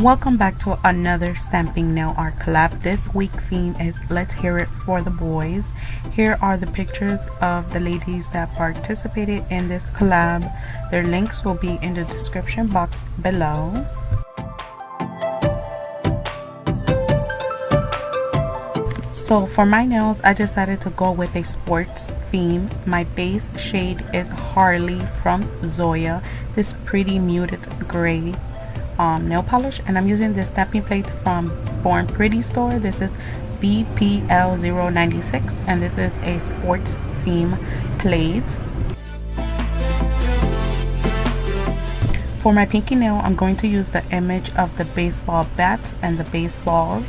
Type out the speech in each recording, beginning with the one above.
Welcome back to another stamping nail art collab. This week theme is Let's Hear It for the Boys. Here are the pictures of the ladies that participated in this collab. Their links will be in the description box below. So for my nails, I decided to go with a sports theme. My base shade is Harley from Zoya, this pretty muted gray nail polish, and I'm using this stamping plate from Born Pretty store. This is BPL096 and this is a sports theme plate. For my pinky nail, I'm going to use the image of the baseball bats and the baseballs.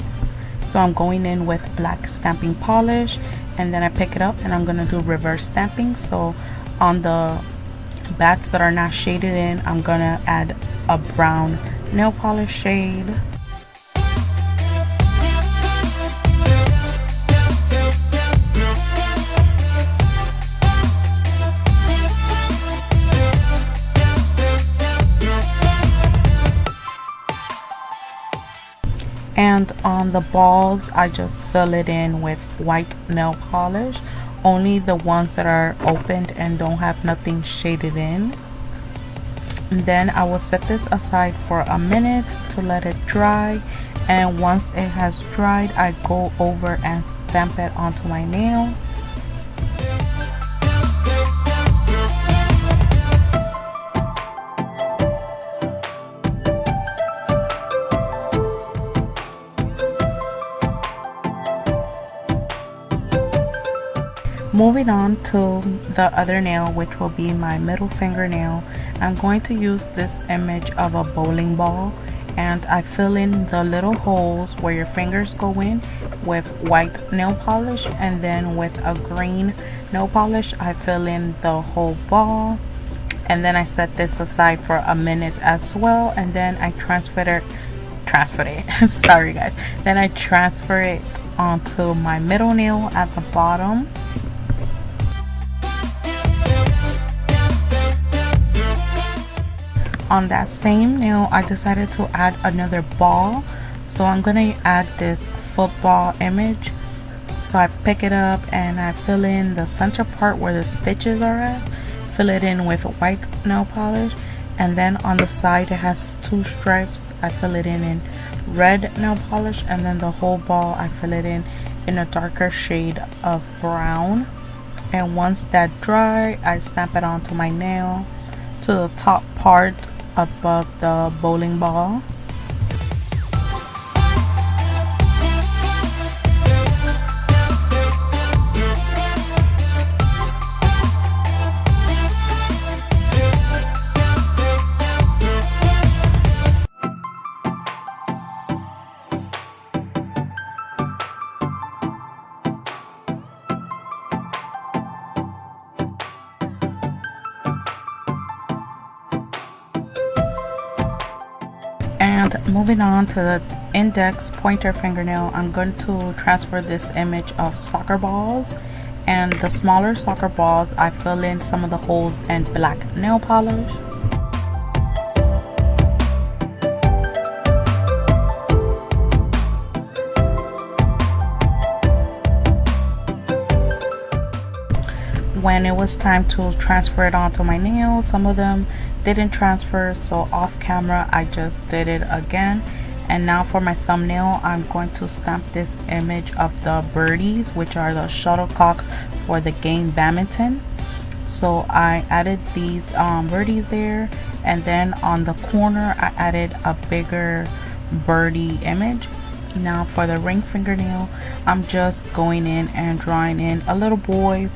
So I'm going in with black stamping polish, and then I pick it up and I'm going to do reverse stamping. So on the bats that are not shaded in, I'm going to add a brown nail polish shade. And on the balls, I just fill it in with white nail polish, only the ones that are opened and don't have nothing shaded in. And then I will set this aside for a minute to let it dry, and once it has dried, I go over and stamp it onto my nail. Moving on to the other nail, which will be my middle fingernail, I'm going to use this image of a bowling ball, and I fill in the little holes where your fingers go in with white nail polish, and then with a green nail polish I fill in the whole ball. And then I set this aside for a minute as well, and then I transfer it sorry guys, then I transfer it onto my middle nail at the bottom. On that same nail, I decided to add another ball, so I'm gonna add this football image. So I pick it up and I fill in the center part where the stitches are at, fill it in with white nail polish, and then on the side it has two stripes. I fill it in red nail polish, and then the whole ball I fill it in a darker shade of brown. And once that dry, I stamp it onto my nail to the top part above the bowling ball. And moving on to the index pointer fingernail, I'm going to transfer this image of soccer balls, and the smaller soccer balls I fill in some of the holes in black nail polish. When it was time to transfer it onto my nails, some of them didn't transfer, so off camera I just did it again. And now for my thumbnail, I'm going to stamp this image of the birdies, which are the shuttlecock for the game badminton. So I added these birdies there, and then on the corner I added a bigger birdie image. Now for the ring fingernail, I'm just going in and drawing in a little boy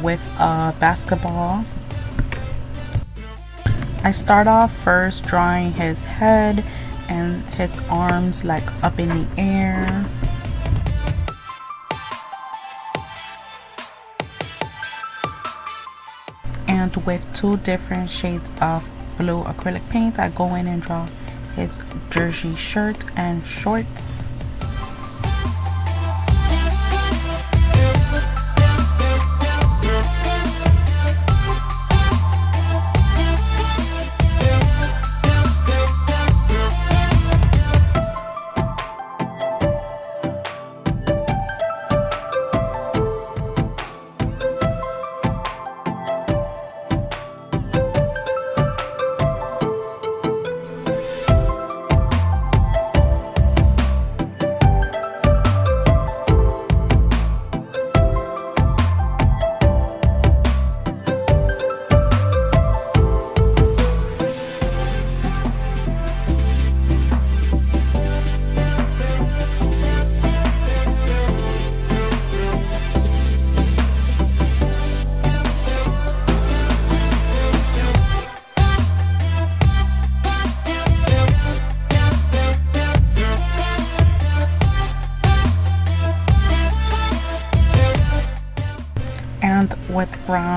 with a basketball. I start off first drawing his head and his arms like up in the air. And with two different shades of blue acrylic paint, I go in and draw his jersey shirt and shorts.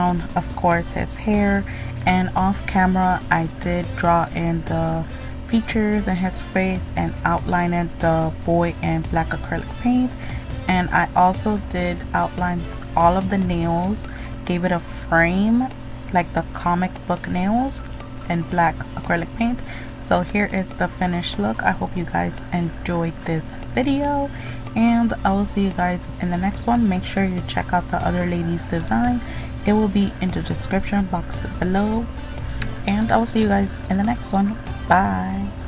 down, of course, his hair. And off camera I did draw in the features in his face and outlining the boy in black acrylic paint. And I also did outline all of the nails, gave it a frame like the comic book nails in black acrylic paint. So here is the finished look. I hope you guys enjoyed this video, and I will see you guys in the next one. Make sure you check out the other lady's design. It will be in the description box below, and I will see you guys in the next one. Bye.